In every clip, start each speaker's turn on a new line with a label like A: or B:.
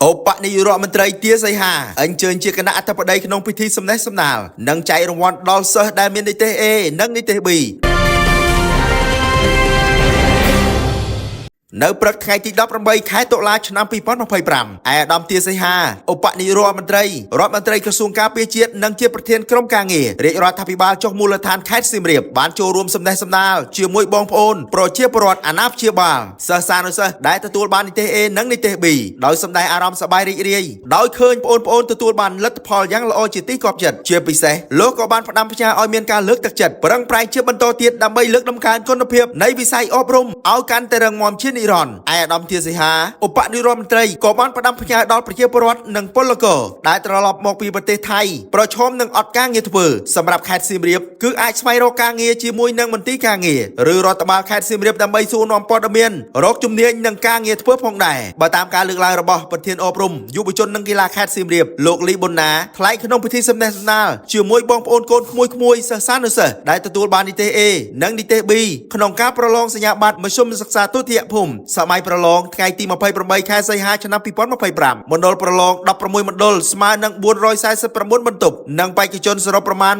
A: អូបនាយករដ្ឋមន្ត្រីទាសីហាអញ្ជើញជាគណៈអធិបតីក្នុងពិធីសំណេះសំណាលនិងចែករង្វាន់ដល់សិស្សដែលមាននិទេស A និងនិទេស B នៅព្រឹកថ្ងៃទី18ខែតុលាឆ្នាំ2025ឯកឧត្តមទាសីហាឧបនាយករដ្ឋមន្ត្រីក្រសួងការពារជាតិនិងជាប្រធានក្រុមការងាររាជរដ្ឋាភិបាលចុះមូលដ្ឋានខេត្តសៀមរាបបានចូលរួមសំណេះសំណាលជាមួយបងប្អូនប្រជាពលរដ្ឋអាណាព្យាបាលសិស្សានុសិស្សដែលទទួលបាននិទេស A និងនិទេស B ដោយសម្ដែងអារម្មណ៍សប្បាយរីករាយដោយឃើញបងប្អូនទទួលបានលទ្ធផលយ៉ាងល្អជាទីគាប់ចិត្តជាពិសេសលោកក៏បានផ្ដាំផ្ញើឲ្យមានការលើកទឹកចិត្តប្រឹងប្រែងជាបន្តទៀតដើម្បីលើកដំកើងគុណភាពនៃវិស័យអប់រំឲ្យកាន់តែរឹងមាំជានិរន្តរ៍ឯកឧត្តមទាសីហាឧបនាយករដ្ឋមន្ត្រីក៏បានផ្ដាំផ្ញើដល់ប្រជាពលរដ្ឋនិងពលករដែលត្រឡប់មកពីប្រទេសថៃប្រឈមនឹងអត់ការងារធ្វើសម្រាប់ខេត្តសៀមរាបគឺអាចស្វែងរកការងារជាមួយនឹងមន្ទីរការងារឬរដ្ឋបាលខេត្តសៀមរាបដើម្បីសួរនាំព័ត៌មានរកជំនាញនិងការងារធ្វើផងដែរបើតាមការលើកឡើងរបស់ប្រធានអប់រំយុវជននិងកីឡាខេត្តសៀមរាបលោកលីប៊ុនណាថ្លែងក្នុងពិធីសំណេះសំណាលជាមួយបងប្អូនកូនក្មួយសិស្សានុសិស្សដែលទទួលបាននិទេស A និងនិទេស B ក្នុងការប្រឡងសញ្ញាបត្រមធ្យមសិក្សាទុតិយភូមិសម័យប្រឡងថ្ងៃទី28ខែសីហាឆ្នាំ2025មណ្ឌលប្រឡង16មណ្ឌលស្មើនឹង449បន្ទប់និងបេក្ខជនសរុបប្រមាណ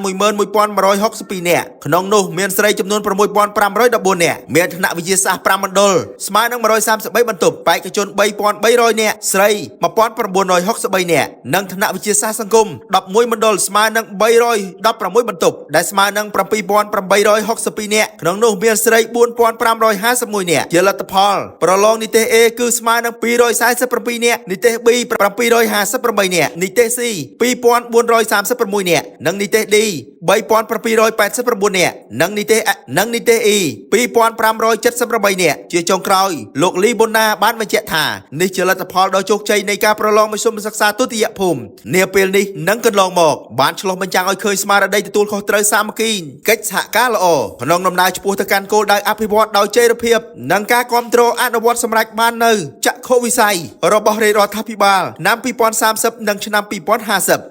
A: 11162 នាក់ក្នុងនោះមានស្រីចំនួន 6514 នាក់មានថ្នាក់វិទ្យាសាស្ត្រ5មណ្ឌលស្មើនឹង133បន្ទប់បេក្ខជន 3300 នាក់ស្រី1963 នាក់និងថ្នាក់វិទ្យាសាស្ត្រសង្គម11មណ្ឌលស្មើនឹង316បន្ទប់ដែលស្មើនឹង7862 នាក់ក្នុងនោះមានស្រី4551 នាក់ជាលទ្ធផលប្រឡងនិទេស A គឺស្មើនឹង247 នាក់និទេស B 758 នាក់និទេស C 2436 នាក់និងនិទេស D 3789 នាក់និងនិទេស E 2578 នាក់ជាចុងក្រោយលោកលីប៊ុនណាបានបញ្ជាក់ថានេះជាលទ្ធផលដ៏ជោគជ័យនៃការប្រឡងមធ្យមសិក្សាទុតិយភូមិនាពេលនេះនិងកន្លងមកបានឆ្លុះបញ្ចាំងឲ្យឃើញស្មារតីទទួលខុសត្រូវសាមគ្គីកិច្ចសហការល្អក្នុងដំណើរឆ្ពោះទៅកាន់គោលដៅអភិវឌ្ឍដោយចីរភាពនិងការគាំទ្រអនុវត្តសម្រេចបាននៅចក្ខុវិស័យរបស់រាជរដ្ឋាភិបាលឆ្នាំ2030និងឆ្នាំ2050